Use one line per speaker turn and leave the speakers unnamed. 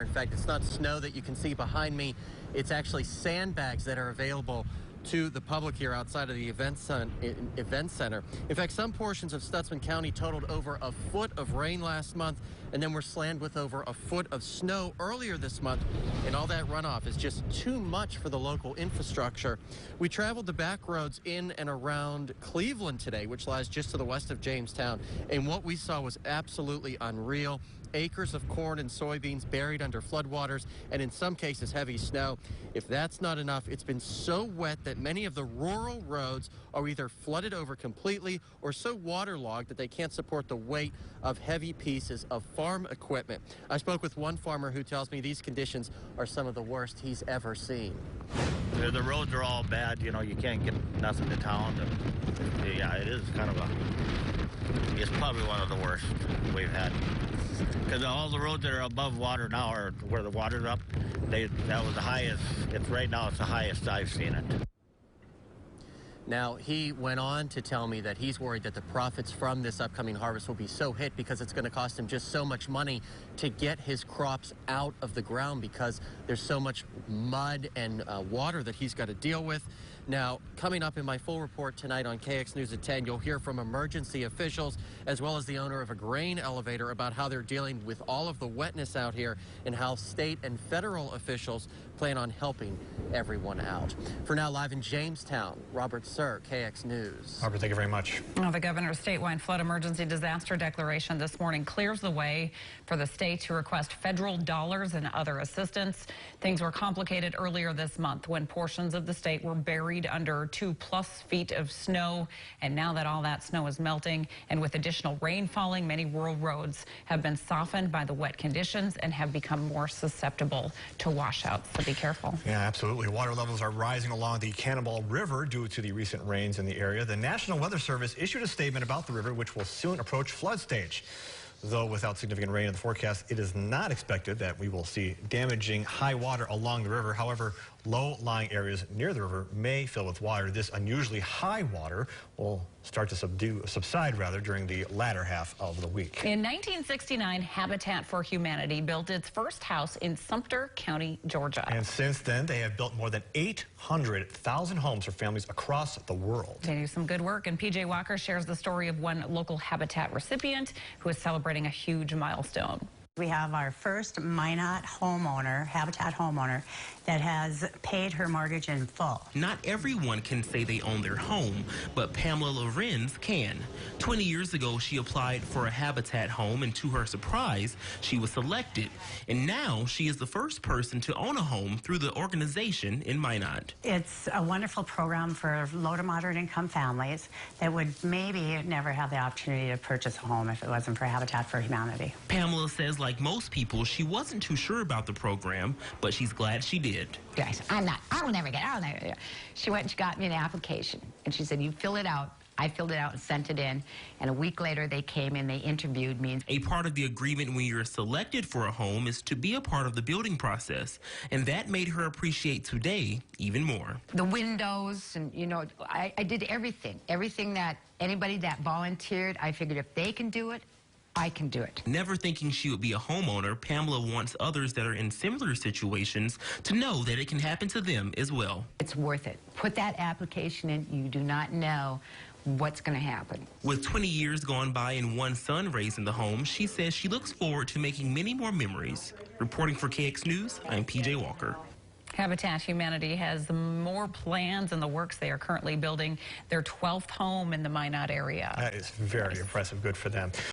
In fact, it's not snow that you can see behind me. It's actually sandbags that are available to the public here outside of the event center. In fact, some portions of Stutsman County totaled over a foot of rain last month, and then were slammed with over a foot of snow earlier this month. And all that runoff is just too much for the local infrastructure. We traveled the back roads in and around Cleveland today, which lies just to the west of Jamestown. And what we saw was absolutely unreal. Acres of corn and soybeans buried under floodwaters, and in some cases heavy snow. If that's not enough, it's been so wet that many of the rural roads are either flooded over completely or so waterlogged that they can't support the weight of heavy pieces of farm equipment. I spoke with one farmer who tells me these conditions are some of the worst he's ever seen.
The roads are all bad, you know, you can't get nothing to town. Yeah, it is kind of it's probably one of the worst we've had. Because all the roads that are above water now are where the water's up. That was the highest. Right now it's the highest I've seen it.
Now, he went on to tell me that he's worried that the profits from this upcoming harvest will be so hit because it's going to cost him just so much money to get his crops out of the ground because there's so much mud and water that he's got to deal with. Now, coming up in my full report tonight on KX News at 10, you'll hear from emergency officials as well as the owner of a grain elevator about how they're dealing with all of the wetness out here and how state and federal officials plan on helping everyone out. For now, live in Jamestown, Robert Sir, KX News.
Robert, thank you very much.
Well, the governor's statewide flood emergency disaster declaration this morning clears the way for the state to request federal dollars and other assistance. Things were complicated earlier this month when portions of the state were buried under 2+ feet of snow. And now that all that snow is melting and with additional rain falling, many rural roads have been softened by the wet conditions and have become more susceptible to washouts. So be careful.
Yeah, absolutely. Water levels are rising along the Cannonball River due to the recent rains in the area. The National Weather Service issued a statement about the river, which will soon approach flood stage. Though without significant rain in the forecast, it is not expected that we will see damaging high water along the river. However, low-lying areas near the river may fill with water. This unusually high water will start to subside during the latter half of the week.
In 1969, Habitat for Humanity built its first house in Sumter County, Georgia.
And since then, they have built more than 800,000 homes for families across the world.
They do some good work, and PJ Walker shares the story of one local Habitat recipient who is celebrating a huge milestone.
We have our first Minot homeowner, Habitat homeowner, that has paid her mortgage in full.
Not everyone can say they own their home, but Pamela Lorenz can. 20 years ago, she applied for a Habitat home, and to her surprise, she was selected. And now she is the first person to own a home through the organization in Minot.
It's a wonderful program for low to moderate income families that would maybe never have the opportunity to purchase a home if it wasn't for Habitat for Humanity.
Pamela says, like most people, she wasn't too sure about the program, but she's glad she did.
Guys, I'll never get it. She went and she got me an application, and she said, you fill it out. I filled it out and sent it in, and a week later they came and they interviewed me.
A part of the agreement when you're selected for a home is to be a part of the building process, and that made her appreciate today even more.
The windows, and you know, I did everything that anybody that volunteered, I figured if they can do it, I can do it.
Never thinking she would be a homeowner, Pamela wants others that are in similar situations to know that it can happen to them as well.
It's worth it. Put that application in. You do not know what's going to happen.
With 20 years gone by and one son raised in the home, she says she looks forward to making many more memories. Reporting for KX News, I'm PJ Walker.
Habitat Humanity has more plans in the works. They are currently building their 12th home in the Minot area.
That is very impressive. Good for them.